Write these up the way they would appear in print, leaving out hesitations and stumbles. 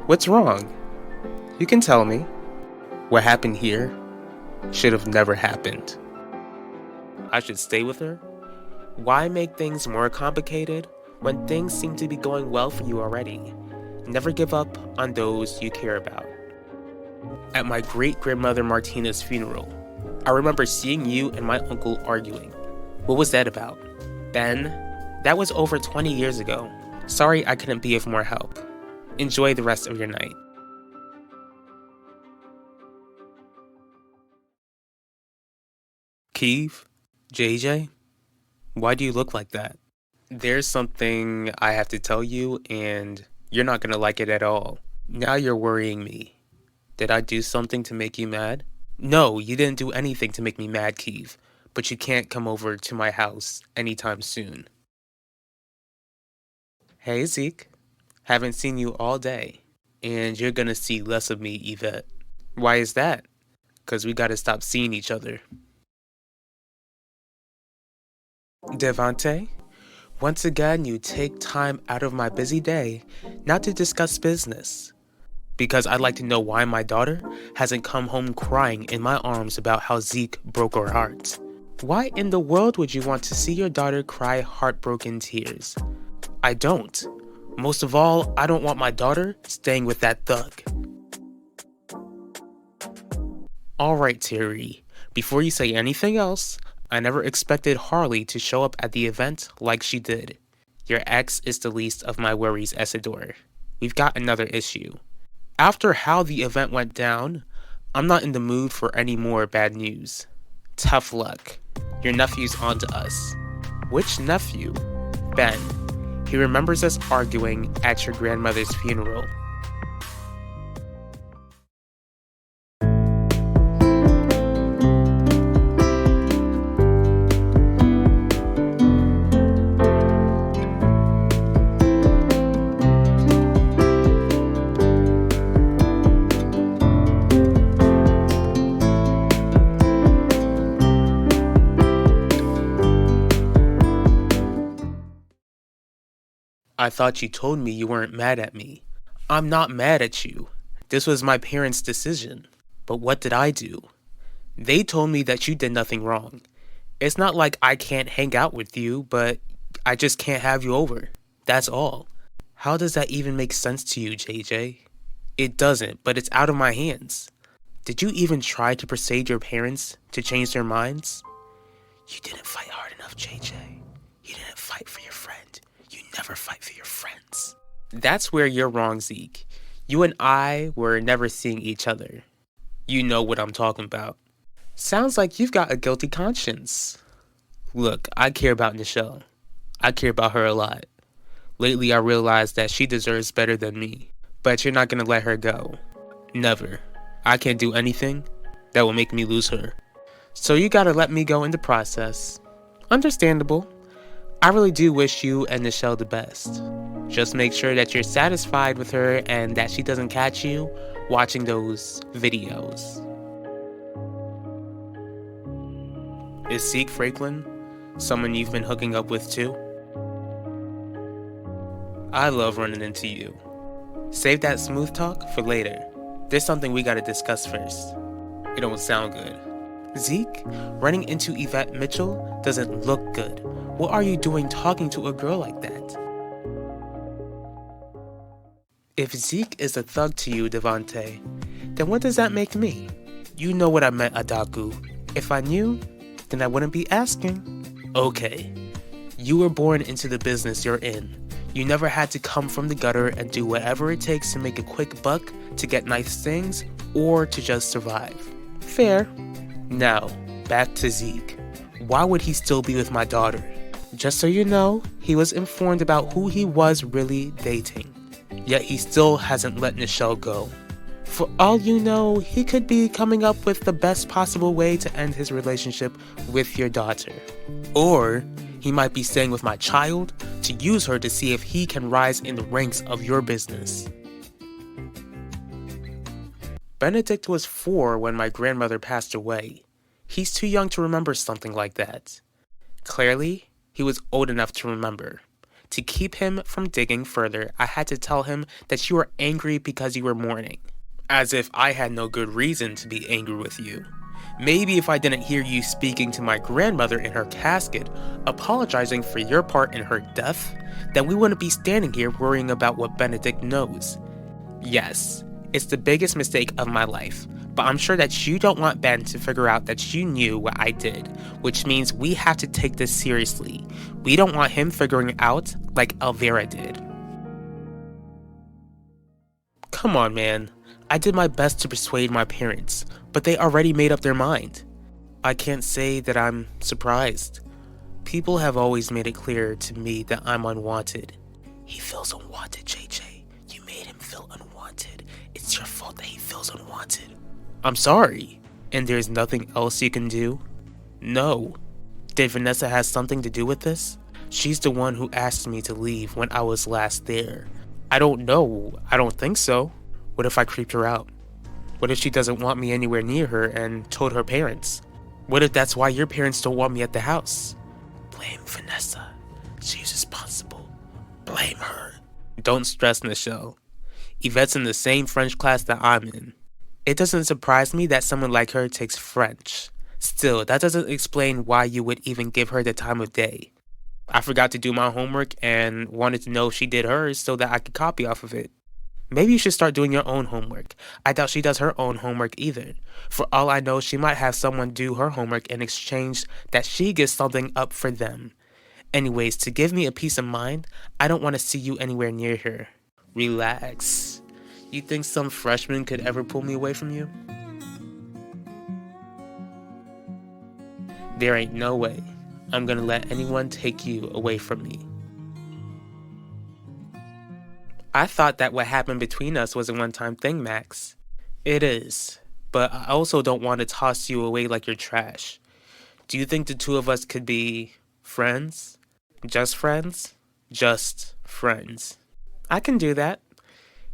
What's wrong? You can tell me. What happened here should have never happened. I should stay with her? Why make things more complicated when things seem to be going well for you already? Never give up on those you care about. At my great-grandmother Martina's funeral, I remember seeing you and my uncle arguing. What was that about? Ben, that was over 20 years ago. Sorry I couldn't be of more help. Enjoy the rest of your night. Keeve? JJ? Why do you look like that? There's something I have to tell you, and you're not gonna like it at all. Now you're worrying me. Did I do something to make you mad? No, you didn't do anything to make me mad, Keeve, but you can't come over to my house anytime soon. Hey, Zeke. Haven't seen you all day, and you're gonna see less of me, Yvette. Why is that? 'Cause we gotta stop seeing each other. Devante, once again you take time out of my busy day not to discuss business. Because I'd like to know why my daughter hasn't come home crying in my arms about how Zeke broke her heart. Why in the world would you want to see your daughter cry heartbroken tears? I don't. Most of all, I don't want my daughter staying with that thug. Alright, Terry, before you say anything else, I never expected Harley to show up at the event like she did. Your ex is the least of my worries, Essador. We've got another issue. After how the event went down, I'm not in the mood for any more bad news. Tough luck. Your nephew's on to us. Which nephew? Ben. He remembers us arguing at your grandmother's funeral. I thought you told me you weren't mad at me. I'm not mad at you. This was my parents' decision. But what did I do? They told me that you did nothing wrong. It's not like I can't hang out with you, but I just can't have you over. That's all. How does that even make sense to you, JJ? It doesn't, but it's out of my hands. Did you even try to persuade your parents to change their minds? You didn't fight hard enough, JJ. You didn't fight for your friend. You never fight for your friends. That's where you're wrong, Zeke. You and I were never seeing each other. You know what I'm talking about. Sounds like you've got a guilty conscience. Look, I care about Nichelle. I care about her a lot. Lately I realized that she deserves better than me. But you're not gonna let her go. Never. I can't do anything that will make me lose her. So you gotta let me go in the process. Understandable. I really do wish you and Nichelle the best. Just make sure that you're satisfied with her and that she doesn't catch you watching those videos. Is Zeke Franklin someone you've been hooking up with too? I love running into you. Save that smooth talk for later. There's something we gotta discuss first. It don't sound good. Zeke, running into Yvette Mitchell doesn't look good. What are you doing talking to a girl like that? If Zeke is a thug to you, Devante, then what does that make me? You know what I meant, Adaku. If I knew, then I wouldn't be asking. Okay, you were born into the business you're in. You never had to come from the gutter and do whatever it takes to make a quick buck, to get nice things, or to just survive. Fair. Now, back to Zeke. Why would he still be with my daughter? Just so you know, he was informed about who he was really dating. Yet he still hasn't let Nichelle go. For all you know, he could be coming up with the best possible way to end his relationship with your daughter. Or he might be staying with my child to use her to see if he can rise in the ranks of your business. Benedict was 4 when my grandmother passed away. He's too young to remember something like that. Clearly, he was old enough to remember. To keep him from digging further, I had to tell him that you were angry because you were mourning. As if I had no good reason to be angry with you. Maybe if I didn't hear you speaking to my grandmother in her casket, apologizing for your part in her death, then we wouldn't be standing here worrying about what Benedict knows. Yes, it's the biggest mistake of my life, but I'm sure that you don't want Ben to figure out that you knew what I did, which means we have to take this seriously. We don't want him figuring it out like Elvira did. Come on, man. I did my best to persuade my parents, but they already made up their mind. I can't say that I'm surprised. People have always made it clear to me that I'm unwanted. He feels unwanted, JJ. You made him feel unwanted. It's your fault that he feels unwanted. I'm sorry. And there's nothing else you can do? No. Did Vanessa have something to do with this? She's the one who asked me to leave when I was last there. I don't know. I don't think so. What if I creeped her out? What if she doesn't want me anywhere near her and told her parents? What if that's why your parents don't want me at the house? Blame Vanessa. She's responsible. Blame her. Don't stress, Nichelle. Yvette's in the same French class that I'm in. It doesn't surprise me that someone like her takes French. Still, that doesn't explain why you would even give her the time of day. I forgot to do my homework and wanted to know if she did hers so that I could copy off of it. Maybe you should start doing your own homework. I doubt she does her own homework either. For all I know, she might have someone do her homework in exchange that she gives something up for them. Anyways, to give me a peace of mind, I don't want to see you anywhere near her. Relax. You think some freshman could ever pull me away from you? There ain't no way I'm gonna let anyone take you away from me. I thought that what happened between us was a one-time thing, Max. It is, but I also don't want to toss you away like you're trash. Do you think the two of us could be friends? Just friends? Just friends. I can do that.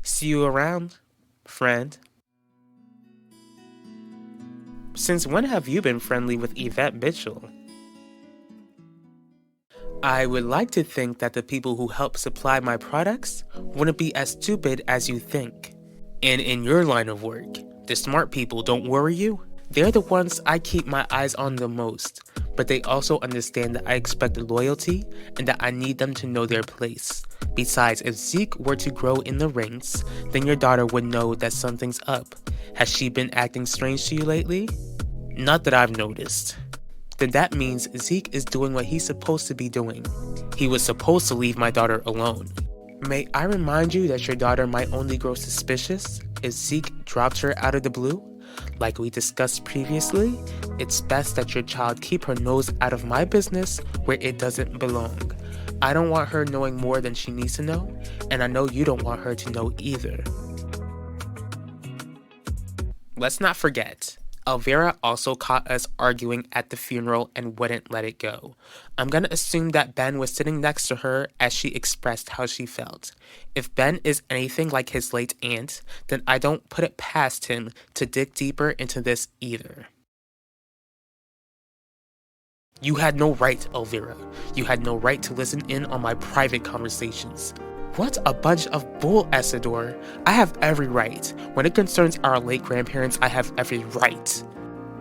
See you around, friend. Since when have you been friendly with Yvette Mitchell? I would like to think that the people who help supply my products wouldn't be as stupid as you think. And in your line of work, the smart people don't worry you? They're the ones I keep my eyes on the most, but they also understand that I expect loyalty and that I need them to know their place. Besides, if Zeke were to grow in the ranks, then your daughter would know that something's up. Has she been acting strange to you lately? Not that I've noticed. Then that means Zeke is doing what he's supposed to be doing. He was supposed to leave my daughter alone. May I remind you that your daughter might only grow suspicious if Zeke drops her out of the blue? Like we discussed previously, it's best that your child keep her nose out of my business where it doesn't belong. I don't want her knowing more than she needs to know, and I know you don't want her to know either. Let's not forget, Elvira also caught us arguing at the funeral and wouldn't let it go. I'm gonna assume that Ben was sitting next to her as she expressed how she felt. If Ben is anything like his late aunt, then I don't put it past him to dig deeper into this either. You had no right, Elvira. You had no right to listen in on my private conversations. What a bunch of bull, Isidore. I have every right. When it concerns our late grandparents, I have every right.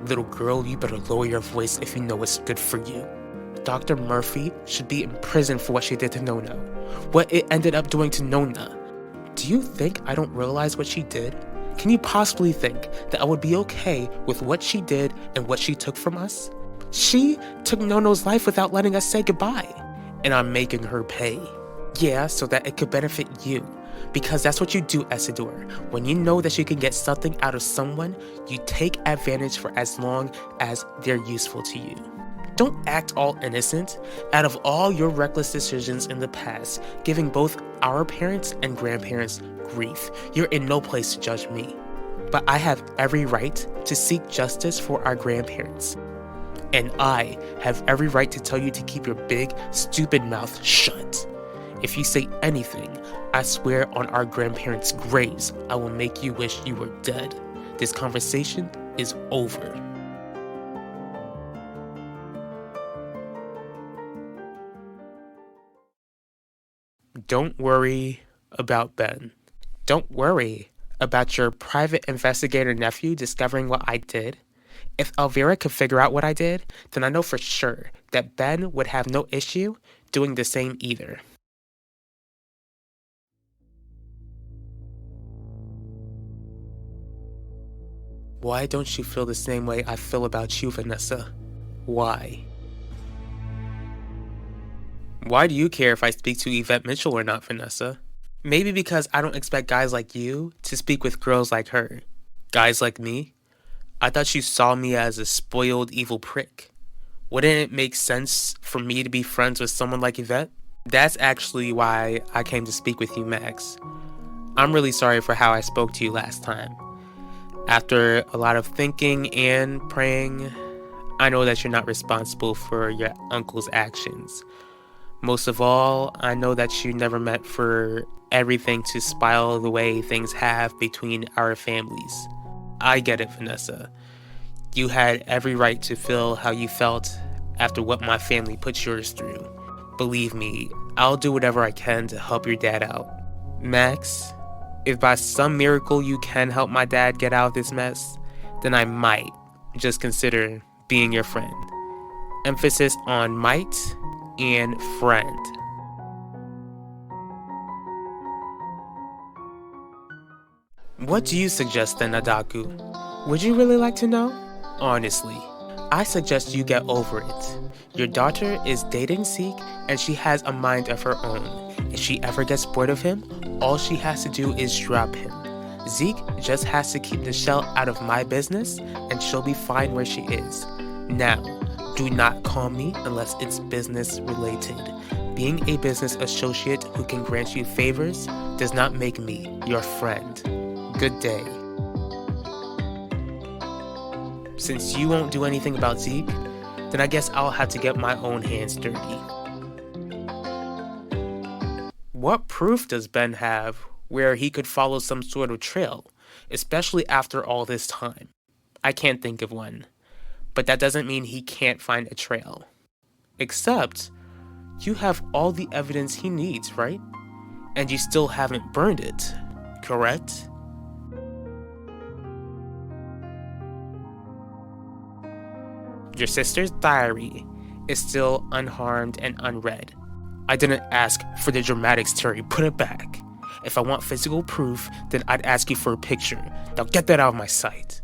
Little girl, you better lower your voice if you know what's good for you. Dr. Murphy should be in prison for what she did to Nona. What it ended up doing to Nona. Do you think I don't realize what she did? Can you possibly think that I would be okay with what she did and what she took from us? She took Nono's life without letting us say goodbye. And I'm making her pay. Yeah, so that it could benefit you. Because that's what you do, Isidore. When you know that you can get something out of someone, you take advantage for as long as they're useful to you. Don't act all innocent. Out of all your reckless decisions in the past, giving both our parents and grandparents grief, you're in no place to judge me. But I have every right to seek justice for our grandparents. And I have every right to tell you to keep your big, stupid mouth shut. If you say anything, I swear on our grandparents' graves, I will make you wish you were dead. This conversation is over. Don't worry about Ben. Don't worry about your private investigator nephew discovering what I did. If Elvira could figure out what I did, then I know for sure that Ben would have no issue doing the same either. Why don't you feel the same way I feel about you, Vanessa? Why? Why do you care if I speak to Yvette Mitchell or not, Vanessa? Maybe because I don't expect guys like you to speak with girls like her. Guys like me? I thought you saw me as a spoiled, evil prick. Wouldn't it make sense for me to be friends with someone like Yvette? That's actually why I came to speak with you, Max. I'm really sorry for how I spoke to you last time. After a lot of thinking and praying, I know that you're not responsible for your uncle's actions. Most of all, I know that you never meant for everything to spiral the way things have between our families. I get it, Vanessa. You had every right to feel how you felt after what my family put yours through. Believe me, I'll do whatever I can to help your dad out. Max, if by some miracle you can help my dad get out of this mess, then I might just consider being your friend. Emphasis on might and friend. What do you suggest then, Adaku? Would you really like to know? Honestly, I suggest you get over it. Your daughter is dating Zeke and she has a mind of her own. If she ever gets bored of him, all she has to do is drop him. Zeke just has to keep the shell out of my business and she'll be fine where she is. Now, do not call me unless it's business related. Being a business associate who can grant you favors does not make me your friend. Good day. Since you won't do anything about Zeke, then I guess I'll have to get my own hands dirty. What proof does Ben have where he could follow some sort of trail, especially after all this time? I can't think of one, but that doesn't mean he can't find a trail. Except, you have all the evidence he needs, right? And you still haven't burned it, correct? Your sister's diary is still unharmed and unread. I didn't ask for the dramatics, Terry. Put it back. If I want physical proof, then I'd ask you for a picture. Now get that out of my sight.